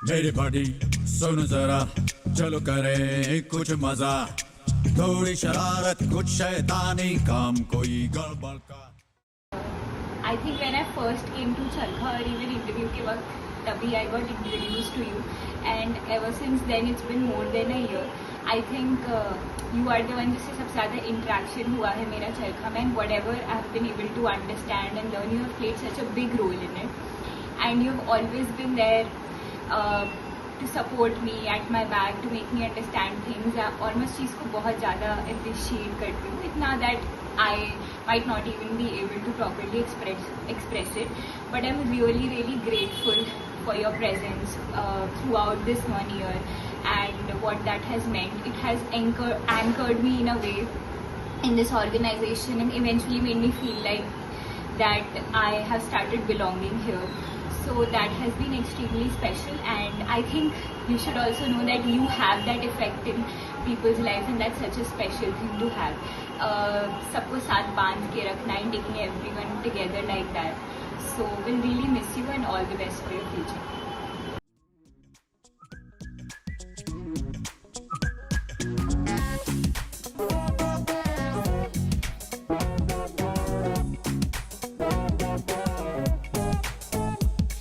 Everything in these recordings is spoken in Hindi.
मेरी पार्टी सुन जरा, चलो करें कुछ मजा, थोड़ी शरारत कुछ शैतानी काम, कोई गड़बड़ का। I think when I first came to Charkha or even interview के वक्त तभी I got introduced to you, and ever since then it's been more than a year. I think you are the one जिससे सबसे ज़्यादा interaction हुआ है मेरा चरखा में, and whatever I have been able to understand and learn, you have played such a big role in it, and you have always been there to support me at my back, to make me understand things. और मैं इस चीज़ को बहुत ज़्यादा appreciate करती हूँ, इतना that I might not even be able to properly express it, but I'm really grateful for your presence throughout this 1 year and what that has meant. It has anchored me in a way in this organization and eventually made me feel like that I have started belonging here. So that has been extremely special, and I think you should also know that you have that effect in people's life, and that's such a special thing to have. सबको साथ बांध के रखना and taking everyone together like that. So we'll really miss you and all the best for your future.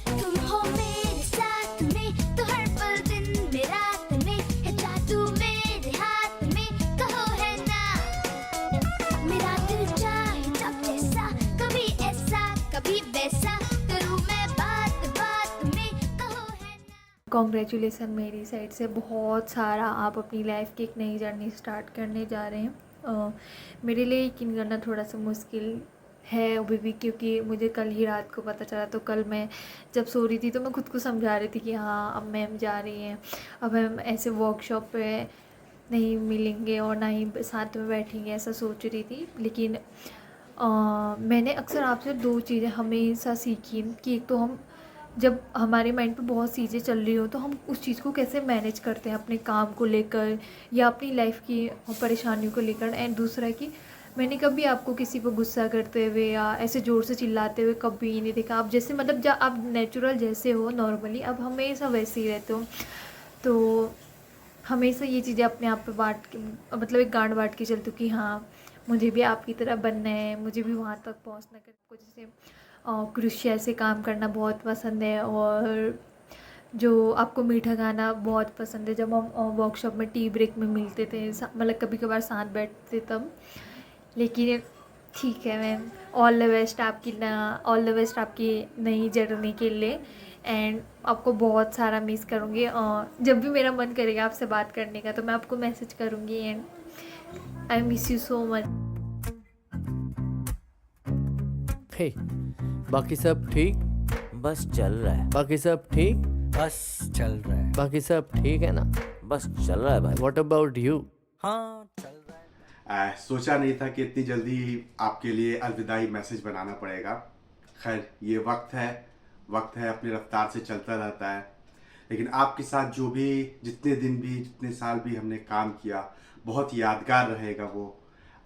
तुम हो मेरे साथ में तो हर पल दिन में रात में है जादू मेरे हाथ में, कहो है ना मेरा दिल चाहे जब जैसा, कभी ऐसा कभी वैसा, करूँ मैं बात बात में, कहो है ना। कॉन्ग्रेचुलेसन मेरी साइड से बहुत सारा। आप अपनी लाइफ की एक नई जर्नी स्टार्ट करने जा रहे हैं। मेरे लिए यकीन करना थोड़ा सा मुश्किल है अभी भी, क्योंकि मुझे कल ही रात को पता चला। तो कल मैं जब सो रही थी तो मैं खुद को समझा रही थी कि हाँ अब मैम जा रही हैं, अब हम ऐसे वर्कशॉप पे नहीं मिलेंगे और ना ही साथ में बैठेंगे, ऐसा सोच रही थी। लेकिन मैंने अक्सर आपसे 2 चीज़ें हमेशा सीखी कि एक तो हम जब हमारे माइंड पे बहुत चीज़ें चल रही हो तो हम उस चीज़ को कैसे मैनेज करते हैं अपने काम को लेकर या अपनी लाइफ की परेशानियों को लेकर। एंड दूसरा कि मैंने कभी आपको किसी पर गुस्सा करते हुए या ऐसे ज़ोर से चिल्लाते हुए कभी नहीं देखा। आप जैसे मतलब जब आप नेचुरल जैसे हो नॉर्मली, अब हमेशा वैसे ही रहते हो। तो हमेशा ये चीज़ें अपने आप पे बांट के मतलब एक गांठ बांट के चलती हूँ कि हाँ मुझे भी आपकी तरह बनना है, मुझे भी वहाँ तक पहुँचना कर कुछ जैसे क्रोशिया से काम करना बहुत पसंद है, और जो आपको मीठा खाना बहुत पसंद है। जब हम वर्कशॉप में टी ब्रेक में मिलते थे, मतलब कभी कभार साथ बैठते तब। लेकिन ठीक है मैम, ऑल द बेस्ट आपकी ऑल द बेस्ट आपकी नई जर्नी के लिए। एंड आपको बहुत सारा मिस करूँगी। जब भी मेरा मन करेगा आपसे बात करने का तो मैं आपको मैसेज करूँगी। And I miss you so much. Hey, बाकी सब ठीक? बस चल रहा है, बाकी सब ठीक? बस चल रहा है, बाकी सब ठीक है ना? बस चल रहा है भाई। What about you? हाँ चल रहा है। सोचा नहीं था कि इतनी जल्दी आपके लिए अलविदाई मैसेज बनाना पड़ेगा। खैर ये वक्त है अपनी रफ्तार से चलता रहता है। लेकिन आपके साथ जो भी जितने दिन भी जितने साल भी हमने काम किया, बहुत यादगार रहेगा वो।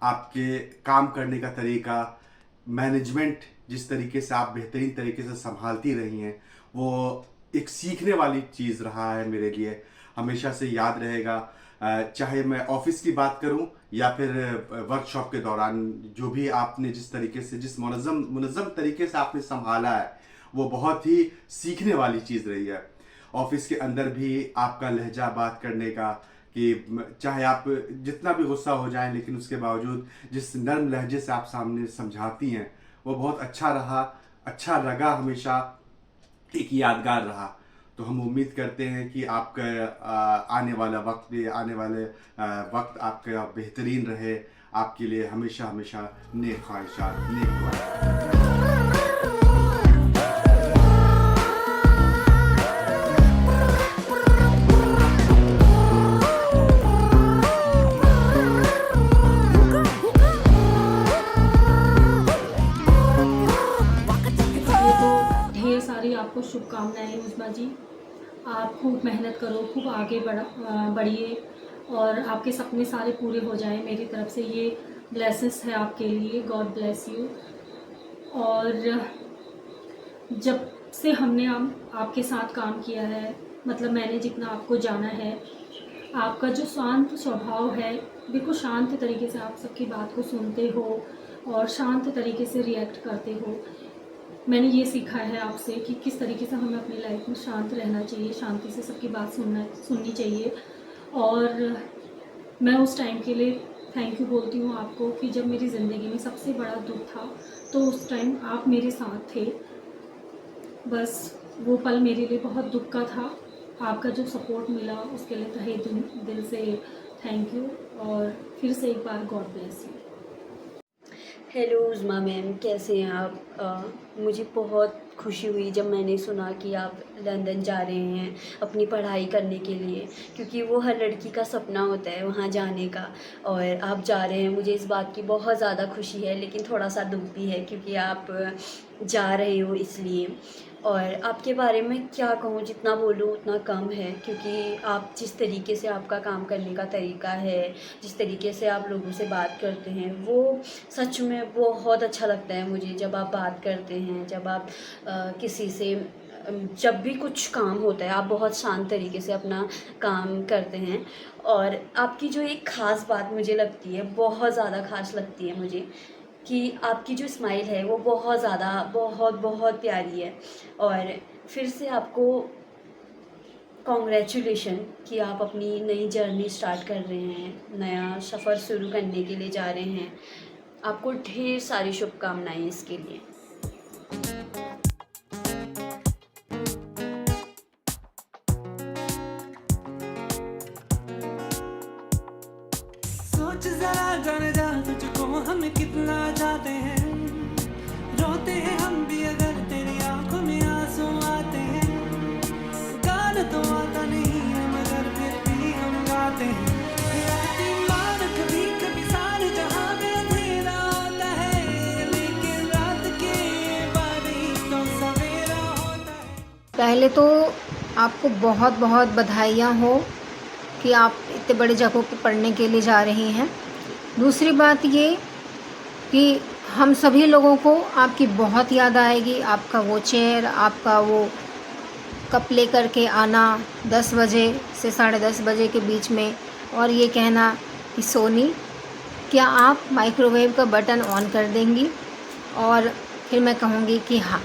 आपके काम करने का तरीका, मैनेजमेंट जिस तरीके से आप बेहतरीन तरीके से संभालती रही हैं, वो एक सीखने वाली चीज़ रहा है मेरे लिए, हमेशा से याद रहेगा। चाहे मैं ऑफिस की बात करूं या फिर वर्कशॉप के दौरान जो भी आपने जिस तरीके से जिस मुनज़्ज़म तरीके से आपने संभाला है, वो बहुत ही सीखने वाली चीज़ रही है। ऑफिस के अंदर भी आपका लहजा बात करने का, कि चाहे आप जितना भी गुस्सा हो जाएं लेकिन उसके बावजूद जिस नर्म लहजे से आप सामने समझाती हैं, वो बहुत अच्छा रहा, अच्छा लगा, हमेशा एक यादगार रहा। तो हम उम्मीद करते हैं कि आपका आने वाला वक्त आपका बेहतरीन रहे, आपके लिए हमेशा हमेशा नेक ख्वाहिशात, नेक दुआएं। ढेर सारी आपको शुभकामनाएं उजमा जी। आप खूब मेहनत करो, खूब आगे बढ़िए और आपके सपने सारे पूरे हो जाएं। मेरी तरफ से ये ब्लेसिंग्स है आपके लिए। God bless you. और जब से हमने आपके साथ काम किया है, मतलब मैंने जितना आपको जाना है, आपका जो शांत स्वभाव है, बिल्कुल शांत तरीके से आप सबकी बात को सुनते हो और शांत तरीके से रिएक्ट करते हो। मैंने ये सीखा है आपसे कि किस तरीके से हमें अपनी लाइफ में शांत रहना चाहिए, शांति से सबकी बात सुननी चाहिए। और मैं उस टाइम के लिए थैंक यू बोलती हूँ आपको कि जब मेरी ज़िंदगी में सबसे बड़ा दुख था तो उस टाइम आप मेरे साथ थे। बस वो पल मेरे लिए बहुत दुख का था। आपका जो सपोर्ट मिला उसके लिए तहे दिल से थैंक यू, और फिर से एक बार God bless you. Hello Uzma ma'am, कैसे हैं आप? मुझे बहुत खुशी हुई जब मैंने सुना कि आप लंदन जा रहे हैं अपनी पढ़ाई करने के लिए, क्योंकि वो हर लड़की का सपना होता है वहाँ जाने का, और आप जा रहे हैं। मुझे इस बात की बहुत ज़्यादा खुशी है, लेकिन थोड़ा सा दुख भी है क्योंकि आप जा रहे हो इसलिए। और आपके बारे में क्या कहूँ, जितना बोलूँ उतना कम है, क्योंकि आप जिस तरीके से आपका काम करने का तरीका है, जिस तरीके से आप लोगों से बात करते हैं, वो सच में बहुत अच्छा लगता है मुझे। जब आप बात करते हैं, जब आप किसी से जब भी कुछ काम होता है, आप बहुत शांत तरीके से अपना काम करते हैं। और आपकी जो एक ख़ास बात मुझे लगती है, बहुत ज़्यादा ख़ास लगती है मुझे, कि आपकी जो स्माइल है वो बहुत ज़्यादा बहुत बहुत प्यारी है। और फिर से आपको कॉन्ग्रेचुलेशन कि आप अपनी नई जर्नी स्टार्ट कर रहे हैं, नया सफ़र शुरू करने के लिए जा रहे हैं। आपको ढेर सारी शुभकामनाएं इसके लिए। सोच जरा जाने जा तुझको हम कितना चाहते हैं, रोते हैं हम भी अगर तेरी आंखों में आंसू आते हैं। गाना तो आता नहीं है मगर फिर भी हम गाते हैं। राती मार कभी कभी सारे जहां में अंधेरा होता है, लेकिन रात के बाद ही तो सवेरा होता है। पहले तो आपको बहुत बहुत बधाइयाँ हो कि आप इतने बड़े जगहों पे पढ़ने के लिए जा रही हैं। दूसरी बात ये कि हम सभी लोगों को आपकी बहुत याद आएगी। आपका वो चेयर, आपका वो कप लेकर के आना 10 बजे से 10:30 बजे के बीच में, और ये कहना कि सोनी क्या आप माइक्रोवेव का बटन ऑन कर देंगी, और फिर मैं कहूँगी कि हाँ।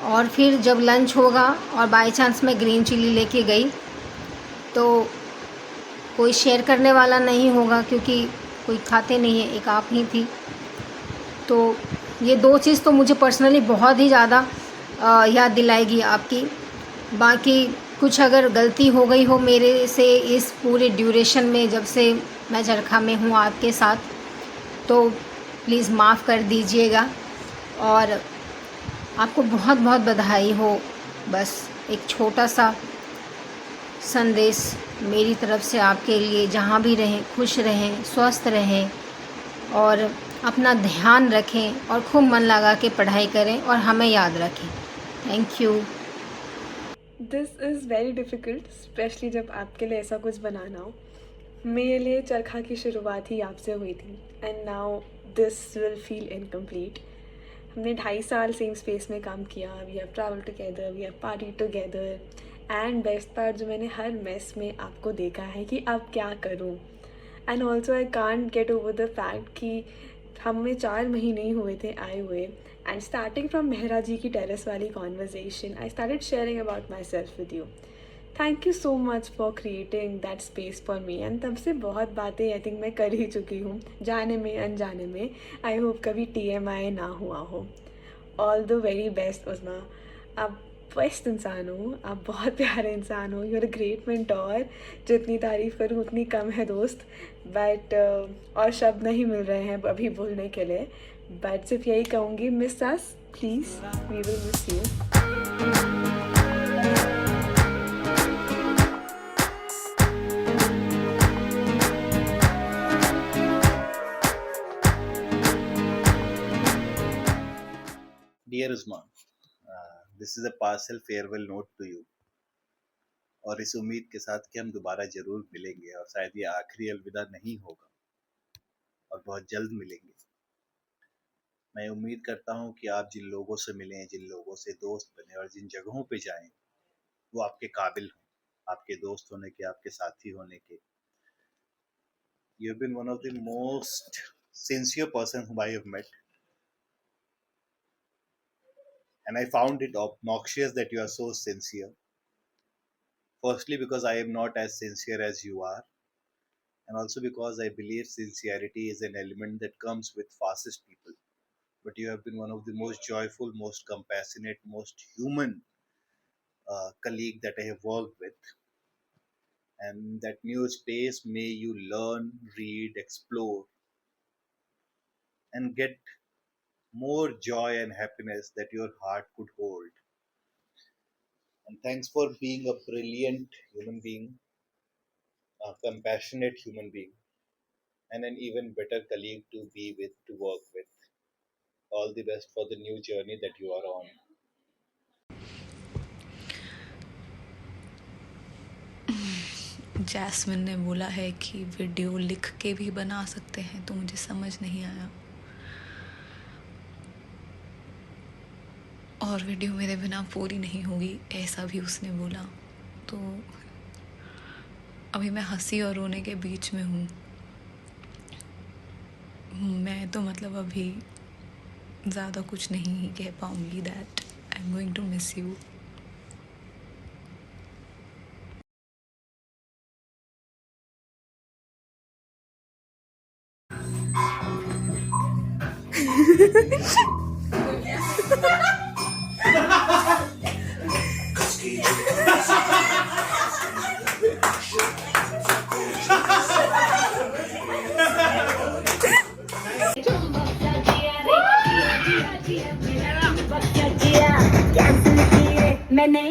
और फिर जब लंच होगा और बाय चांस मैं ग्रीन चिली लेके गई तो कोई शेयर करने वाला नहीं होगा, क्योंकि कोई खाते नहीं है, एक आप ही थी। तो ये 2 चीज़ तो मुझे पर्सनली बहुत ही ज़्यादा याद दिलाएगी आपकी। बाकी कुछ अगर गलती हो गई हो मेरे से इस पूरे ड्यूरेशन में, जब से मैं चरखा में हूँ आपके साथ, तो प्लीज़ माफ़ कर दीजिएगा। और आपको बहुत बहुत बधाई हो। बस एक छोटा सा संदेश मेरी तरफ से आपके लिए, जहाँ भी रहें खुश रहें, स्वस्थ रहें और अपना ध्यान रखें और खूब मन लगा के पढ़ाई करें और हमें याद रखें। Thank you. This is very difficult, specially जब आपके लिए ऐसा कुछ बनाना हो। मेरे लिए चरखा की शुरुआत ही आपसे हुई थी, and now this will feel incomplete. हमने 2.5 साल सेम स्पेस में काम किया, we have travel together, we have party together, and best part जो मैंने हर मेस में आपको देखा है कि अब क्या करूं। And also I can't get over the fact कि हमें 4 महीने ही हुए थे आए हुए, एंड स्टार्टिंग फ्रॉम मेहरा जी की टेरेस वाली conversation I started sharing about my self with you. Thank you so much for creating that space for me. And तब से बहुत बातें आई थिंक मैं कर ही चुकी हूँ, जाने में अनजाने में। आई होप कभी TMI ना हुआ हो। All the very best Uzma, आप बेस्ट इंसान हो, आप बहुत प्यारे इंसान हो, you are a great mentor. जितनी तारीफ़ करूँ उतनी कम है दोस्त, बट और शब्द नहीं मिल रहे हैं अभी बोलने के लिए। बट सिर्फ यही कहूँगी, miss us please, we will miss you. Dear Usma, this is a parcel farewell note to you, और इस उम्मीद के साथ कि हम दोबारा ज़रूर मिलेंगे, और शायद ये आखिरी अलविदा नहीं होगा और बहुत जल्द मिलेंगे। मैं उम्मीद करता हूँ कि आप जिन लोगों से मिलें, जिन लोगों से दोस्त बने और जिन जगहों पे जाएं, वो आपके काबिल हों, आपके दोस्त होने के, आपके साथी होने के। You have been one of the most sincere person whom I have met, and I found it obnoxious that you are so sincere. Firstly, because I am not as sincere as you are, and also because I believe sincerity is an element that comes with fastest people. But you have been one of the most joyful, most compassionate, most human colleague that I have worked with. And that new space, may you learn, read, explore, and get more joy and happiness that your heart could hold. And thanks for being a brilliant human being, a compassionate human being, and an even better colleague to be with, to work with. All the best for the new journey that you are on. Jasmine ने बोला है कि वीडियो लिख के भी बना सकते हैं, तो मुझे समझ नहीं आया। और वीडियो मेरे बिना पूरी नहीं होगी, ऐसा भी उसने बोला। तो अभी मैं हंसी और रोने के बीच में हूँ। मैं तो मतलब अभी ज़्यादा कुछ नहीं कह पाऊँगी। That I am going to miss you. मैंने